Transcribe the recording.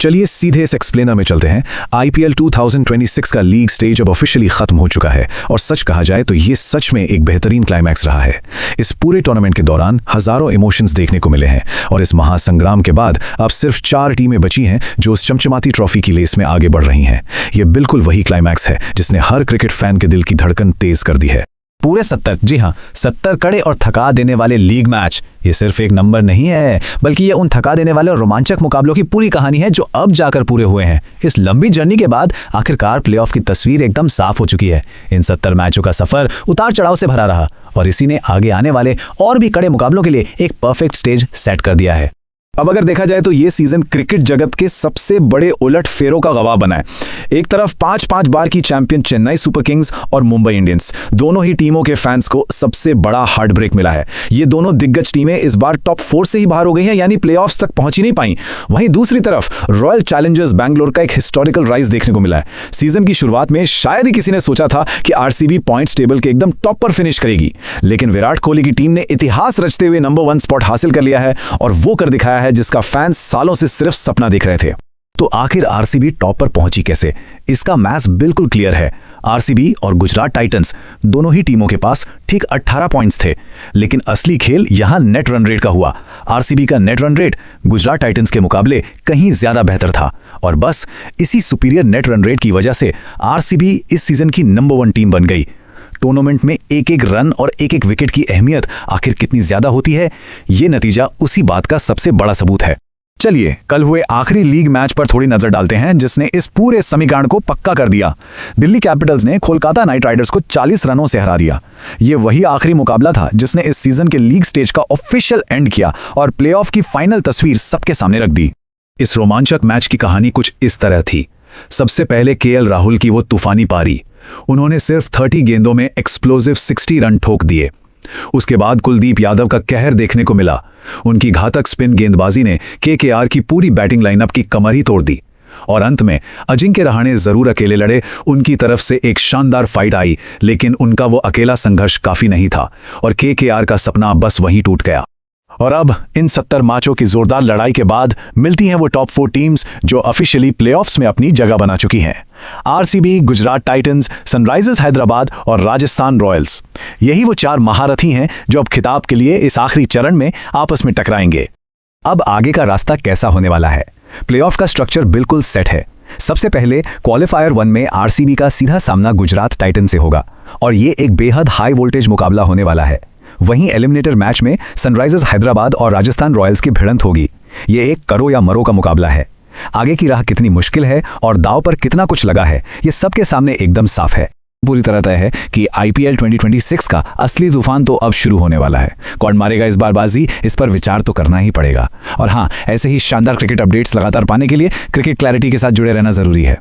चलिए सीधे इस एक्सप्लेनर में चलते हैं। आईपीएल 2026 का लीग स्टेज अब ऑफिशियली खत्म हो चुका है और सच कहा जाए तो ये सच में एक बेहतरीन क्लाइमैक्स रहा है। इस पूरे टूर्नामेंट के दौरान हजारों इमोशंस देखने को मिले हैं और इस महासंग्राम के बाद अब सिर्फ 4 टीमें बची हैं जो उस चमचमाती ट्रॉफी की रेस में आगे बढ़ रही हैं। ये बिल्कुल वही क्लाइमैक्स है जिसने हर क्रिकेट फैन के दिल की धड़कन तेज कर दी है। पूरे 70, जी हाँ 70 कड़े और थका देने वाले लीग मैच, ये सिर्फ एक नंबर नहीं है बल्कि ये उन थका देने वाले और रोमांचक मुकाबलों की पूरी कहानी है जो अब जाकर पूरे हुए हैं। इस लंबी जर्नी के बाद आखिरकार प्लेऑफ की तस्वीर एकदम साफ हो चुकी है। इन 70 मैचों का सफर उतार चढ़ाव से भरा रहा और इसी ने आगे आने वाले और भी कड़े मुकाबलों के लिए एक परफेक्ट स्टेज सेट कर दिया है। अब अगर देखा जाए तो ये सीजन क्रिकेट जगत के सबसे बड़े उलट फेरों का गवाह बना है। एक तरफ 5-5 बार की चैंपियन चेन्नई सुपर किंग्स और मुंबई इंडियंस, दोनों ही टीमों के फैंस को सबसे बड़ा हार्ट ब्रेक मिला है। ये दोनों दिग्गज टीमें इस बार टॉप 4 से ही बाहर हो गई हैं, यानी प्लेऑफ्स तक पहुंच ही नहीं पाई। वहीं दूसरी तरफ रॉयल चैलेंजर्स बैंगलोर का एक हिस्टोरिकल राइज देखने को मिला है। सीजन की शुरुआत में शायद ही किसी ने सोचा था कि आरसीबी पॉइंट्स टेबल के एकदम टॉप पर फिनिश करेगी, लेकिन विराट कोहली की टीम ने इतिहास रचते हुए नंबर 1 स्पॉट हासिल कर लिया है और वो कर दिखाया है जिसका फैंस सालों से सिर्फ सपना देख रहे थे। तो आखिर आरसीबी टॉप पर पहुंची कैसे? इसका मैच बिल्कुल क्लियर है। आरसीबी और गुजरात टाइटंस दोनों ही टीमों के पास ठीक 18 पॉइंट्स थे, लेकिन असली खेल यहां नेट रन रेट का हुआ। आरसीबी का net run rate Gujarat Titans के मुकाबले कहीं ज्यादा बेहतर था और बस इसी सुपीरियर नेट रन रेट की वजह से आरसीबी इस सीजन की नंबर 1 टीम बन गई। टूर्नामेंट में एक-एक रन और एक-एक विकेट की अहमियत आखिर कितनी ज्यादा होती है, ये नतीजा उसी बात का सबसे बड़ा सबूत है। चलिए कल हुए आखिरी लीग मैच पर थोड़ी नजर डालते हैं जिसने इस पूरे समीकरण को पक्का कर दिया। दिल्ली कैपिटल्स ने कोलकाता नाइट राइडर्स को 40 रनों से हरा दिया। ये वही आखिरी मुकाबला था जिसने इस सीजन के लीग स्टेज का ऑफिशियल एंड किया और प्लेऑफ की फाइनल तस्वीर सबके सामने रख दी। इस रोमांचक मैच की कहानी कुछ इस तरह थी। सबसे पहले केएल राहुल की वो तूफानी पारी, उन्होंने सिर्फ 30 गेंदों में एक्सप्लोजिव 60 रन ठोक दिए। उसके बाद कुलदीप यादव का कहर देखने को मिला। उनकी घातक स्पिन गेंदबाजी ने केकेआर की पूरी बैटिंग लाइनअप की कमर ही तोड़ दी और अंत में अजिंक्य रहाणे जरूर अकेले लड़े, उनकी तरफ से एक शानदार फाइट आई, लेकिन उनका वो अकेला संघर्ष काफी नहीं था और केकेआर का सपना बस वहीं टूट गया। और अब इन 70 मैचों की जोरदार लड़ाई के बाद मिलती हैं वो टॉप 4 टीम्स जो ऑफिशियली प्लेऑफ्स में अपनी जगह बना चुकी हैं। RCB, Gujarat Titans, Sunrisers Hyderabad और राजस्थान रॉयल्स। यही वो 4 महारथी हैं जो अब खिताब के लिए इस आखिरी चरण में आपस में टकराएंगे। अब आगे का रास्ता कैसा होने वाला है? प्लेऑफ का स्ट्रक्चर बिल्कुल सेट है। सबसे पहले क्वालिफायर 1 में आरसीबी का सीधा सामना गुजरात टाइटंस से होगा और ये एक बेहद हाई वोल्टेज मुकाबला होने वाला है। वहीं एलिमिनेटर मैच में सनराइजर्स हैदराबाद और राजस्थान रॉयल्स की भिड़ंत होगी। ये एक करो या मरो का मुकाबला है। आगे की राह कितनी मुश्किल है और दांव पर कितना कुछ लगा है, ये सबके सामने एकदम साफ है। पूरी तरह तय है कि आईपीएल 2026 का असली तूफान तो अब शुरू होने वाला है। कौन मारेगा इस बार बाजी, इस पर विचार तो करना ही पड़ेगा। और हाँ, ऐसे ही शानदार क्रिकेट अपडेट्स लगातार पाने के लिए क्रिकेट क्लैरिटी के साथ जुड़े रहना जरूरी है।